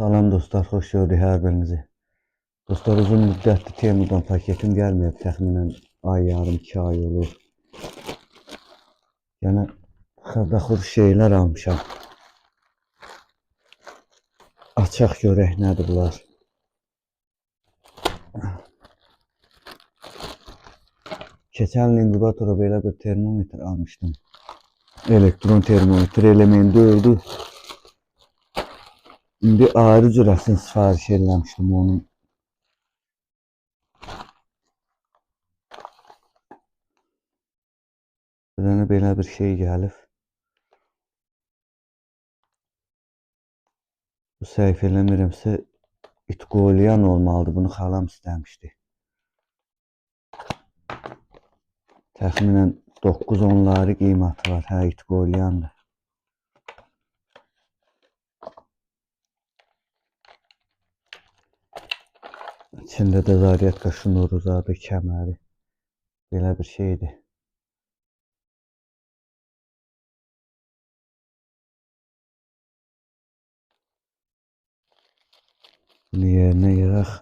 Salam dostlar, xoş gördük hər birinizi. Dostlar, uzun müddətdir Temudan paketim gəlməyib, təxminən ay yarım, 2 ay olur. Yəni xırda-xur şeylər almışam. Açaq görək nədir bunlar. Keçən il inkubatora belə bir termometr almışdım. Elektron termometr elementi öldü. İndi ayrı cürəsini sifariş eləmişdim onun. Bir dənə belə bir şey gəlib. Bu səhv eləmirəmsə İtqoliyan olmalıdır. Bunu xalam istəmişdi. Təxminən 9-10'ları qiyməti var. Hə, İtqoliyandır. İçində də zaryatka şnuru zadı, kəməri. Belə bir şeydir. Bunu yerinə yığaq.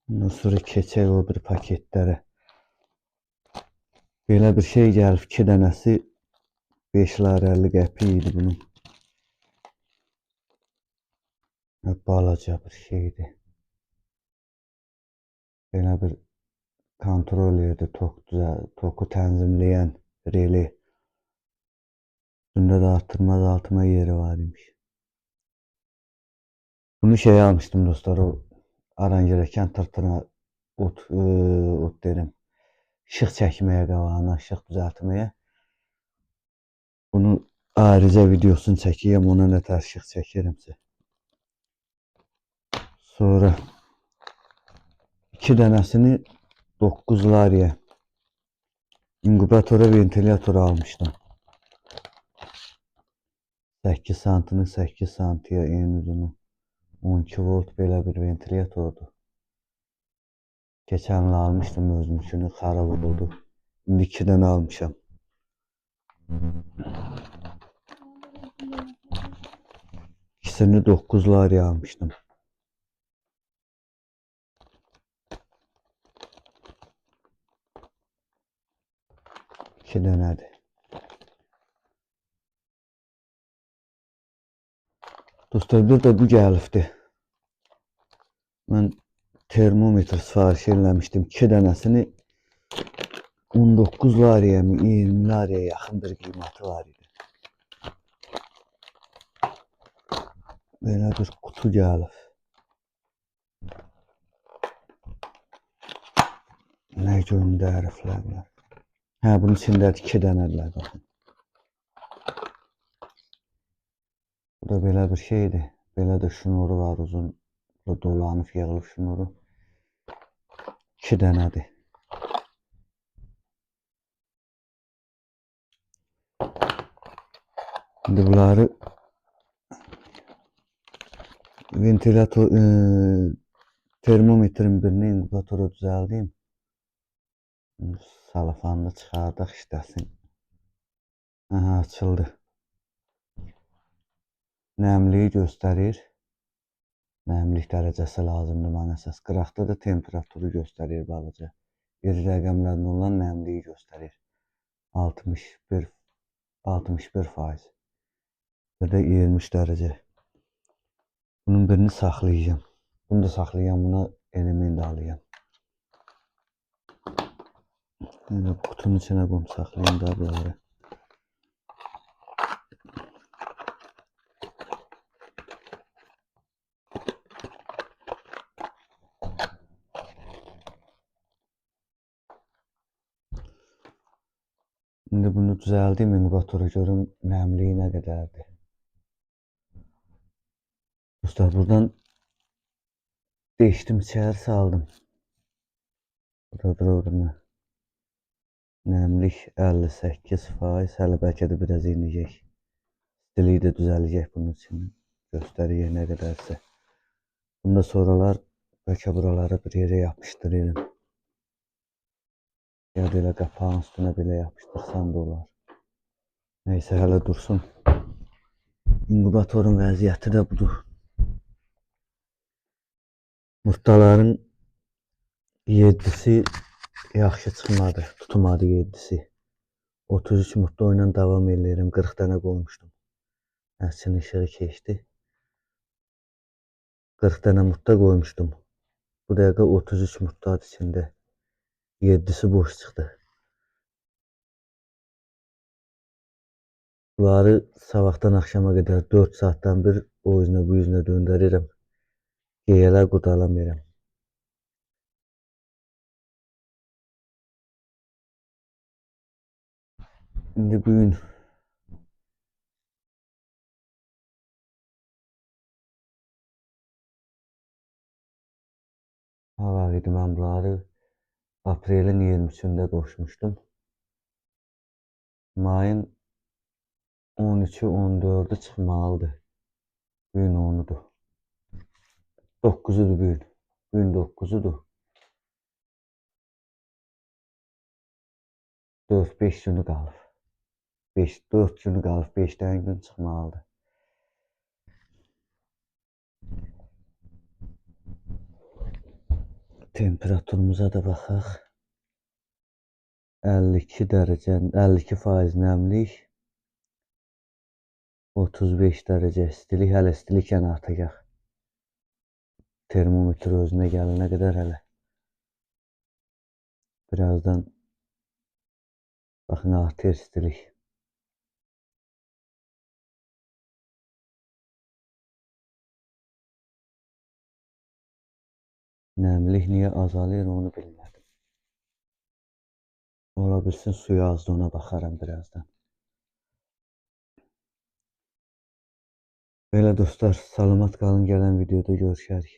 Ondan sonra keçək o bir paketlərə. Belə bir şey gəlib, 2 dənəsi 5,50 qəpik idi bunun. Balaca bir şeydir. Belə bir kontrollerdir, toku tənzimləyən reli. Üstündə də artırma azaltma yeri var imiş. Bunu şey almışdım dostlar, o aranjərəkən tırtına ot derim. İşıq çəkməyə qabağına, işıq düzəltməyə. Bunu ayrıca videosunu çəkəyəm, ona nə tər işıq çəkirəmsə. Sonra 2 dənəsini 9 lariyə inkubatora ventilatora almışdım. 8 santını 8 santiyə, en uzunu 12 volt belə bir ventilatordur. Keçən il almışdım özümünkünü, xarab oldu. İndi 2 dənə almışam. İkisini 9 lariyə almışdım. İki dənədir. Dostlar, bir də bu gəlibdi. Mən termometr sifariş eləmişdim. 2 dənəsini 19 lariyə mi, 20 lariyə yaxın bir qiyməti var idi. Belə bir kutu gəlib. Nə göndəriblər. Hə, bunun içində 2 dənədirlər, baxın. Bu da belə bir şeydir. Belə də şnuru var, uzun dolanıb yığılıb şnuru. 2 dənədir. İndi bunları ventilator termometrin birini inkubatora düzəldeyim. Salafanını çıxardaq işləsin. Aha, açıldı. Nəmliyi göstərir. Nəmlik dərəcəsi lazımdır mənə əsas. Qıraqda da temperaturu göstərir balaca. İri rəqəmlərdən olan nəmliyi göstərir. 61%. Və də 23 dərəcə. Bunun birini saxlayacağım. Bunu da saxlayacağım, buna element alayım. Kutunun içine qoyum saxlayayım da bunları. Şimdi bunu düzəldim, inkubatoru görüm nəmliyi nə qədərdir. Dostlar, buradan değişdim, içeri saldım. Burada orada nəmlik 58%, hələ bəlkə də biraz inəcək. Stiliyi də düzələcək bunun için. Göstəriyor nə qədərsə. Bundan sonralar belki buraları bir yere yapıştırırım. Ya da elə qapağın üstünə belə yapıştırsam da olar. Neyse hələ dursun. İnkubatorun vəziyyəti də budur. Murtdaların 7'si yaxşı çıxmadı, tutmadı 7'si. 33 murtda ilə davam edirəm. 40 dənə qoymuşdum. Həsin işığı keçdi. 40 dənə murtda qoymuşdum. Bu dəqiqə 33 murtdadır içində. 7'si boş çıxdı. Bunları sabahdan akşama kadar 4 saatten bir o yüzden bu yüzden döndürürüm. Geyeler qurdalamıram. İndi bugün hava idi, mən bunları aprelin 23'ünde qoşmuşdum. Mayın 13'ü 14'ü çıxmalıdır. Bugün 10'udur. 9'udur bugün. Bugün 9'udur. 4-5 günü qalıb. 4 günü qalıb. 5 tane gün çıxmalıdır. Temperaturumuza da baxaq. 52 dərəcə, 52% nəmlik. 35 derece istilik, hələ istilikən artacaq. Termometre özünə gələnə qədər hələ. Birazdan baxın artır istilik. Nəmlik niyə azalır onu bilmədim. Ola bilsin suyu azdı, ona baxaram birazdan. Belə dostlar, salamat qalın, gələn videoda görüşərik.